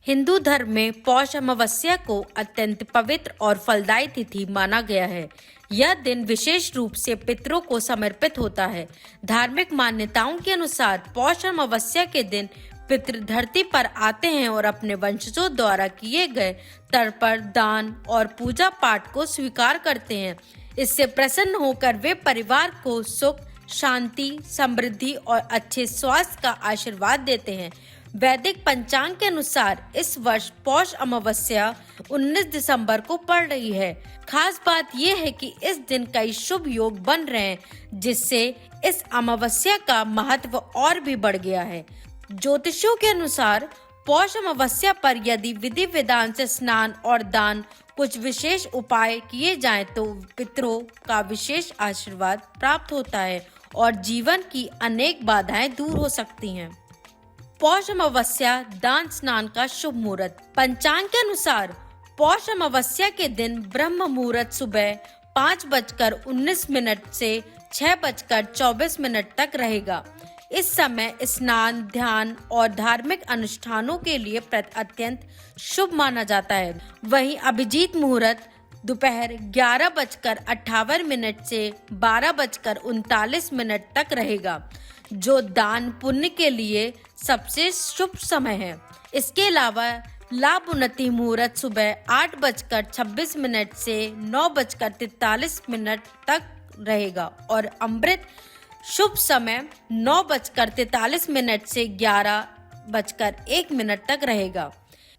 हिंदू धर्म में पौष अमावस्या को अत्यंत पवित्र और फलदायी तिथि माना गया है। यह दिन विशेष रूप से पितरों को समर्पित होता है। धार्मिक मान्यताओं के अनुसार पौष अमावस्या के दिन पितृ धरती पर आते हैं और अपने वंशजों द्वारा किए गए तर्पण, दान और पूजा पाठ को स्वीकार करते हैं। इससे प्रसन्न होकर वे परिवार को सुख, शांति, समृद्धि और अच्छे स्वास्थ्य का आशीर्वाद देते हैं। वैदिक पंचांग के अनुसार इस वर्ष पौष अमावस्या 19 दिसंबर को पड़ रही है। खास बात यह है कि इस दिन कई शुभ योग बन रहे हैं, जिससे इस अमावस्या का महत्व और भी बढ़ गया है। ज्योतिषियों के अनुसार पौष अमावस्या पर यदि विधि विधान से स्नान और दान कुछ विशेष उपाय किए जाएं तो पितरों का विशेष आशीर्वाद प्राप्त होता है और जीवन की अनेक बाधाएं दूर हो सकती हैं। पौष अमावस्या दान स्नान का शुभ मुहूर्त। पंचांग के अनुसार पौष अमावस्या के दिन ब्रह्म मुहूर्त सुबह 5:19 से 6:24 तक रहेगा। इस समय स्नान, ध्यान और धार्मिक अनुष्ठानों के लिए अत्यंत शुभ माना जाता है। वहीं अभिजीत मुहूर्त दोपहर 11:58 से 12:39 तक रहेगा, जो दान पुण्य के लिए सबसे शुभ समय है। इसके अलावा लाभ उन्नति मुहूर्त सुबह 8:26 से 9:43 तक रहेगा और अमृत शुभ समय 9:43 से 11:01 तक रहेगा।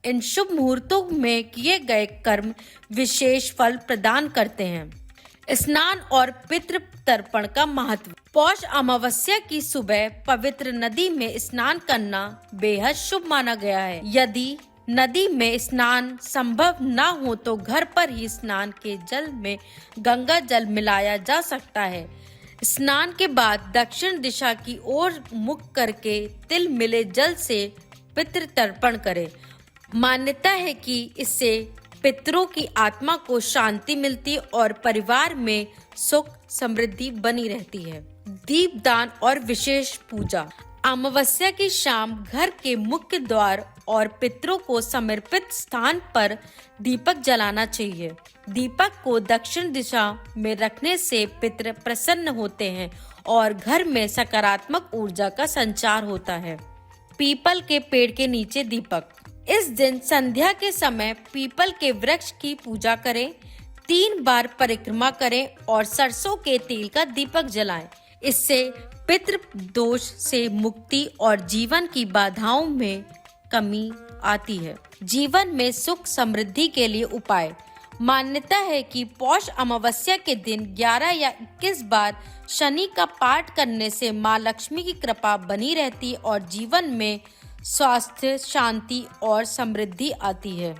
इन शुभ मुहूर्तों में किए गए कर्म विशेष फल प्रदान करते हैं। स्नान और पितृ तर्पण का महत्व। पौष अमावस्या की सुबह पवित्र नदी में स्नान करना बेहद शुभ माना गया है। यदि नदी में स्नान संभव न हो तो घर पर ही स्नान के जल में गंगा जल मिलाया जा सकता है। स्नान के बाद दक्षिण दिशा की ओर मुख करके तिल मिले जल से पितृ तर्पण करें। मान्यता है कि इससे पितरों की आत्मा को शांति मिलती और परिवार में सुख समृद्धि बनी रहती है। दीपदान और विशेष पूजा। अमावस्या की शाम घर के मुख्य द्वार और पितरों को समर्पित स्थान पर दीपक जलाना चाहिए। दीपक को दक्षिण दिशा में रखने से पितर प्रसन्न होते हैं और घर में सकारात्मक ऊर्जा का संचार होता है। पीपल के पेड़ के नीचे दीपक। इस दिन संध्या के समय पीपल के वृक्ष की पूजा करें, 3 बार परिक्रमा करें और सरसों के तेल का दीपक जलाएं। इससे पितृ दोष से मुक्ति और जीवन की बाधाओं में कमी आती है। जीवन में सुख समृद्धि के लिए उपाय। मान्यता है कि पौष अमावस्या के दिन 11 या 21 बार शनि का पाठ करने से माँ लक्ष्मी की कृपा बनी रहती और जीवन में स्वास्थ्य, शांति और समृद्धि आती है।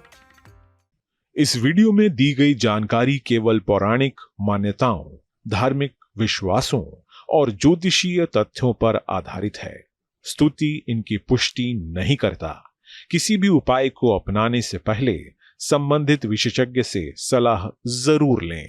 इस वीडियो में दी गई जानकारी केवल पौराणिक मान्यताओं, धार्मिक विश्वासों और ज्योतिषीय तथ्यों पर आधारित है। स्तुति इनकी पुष्टि नहीं करता। किसी भी उपाय को अपनाने से पहले संबंधित विशेषज्ञ से सलाह जरूर लें।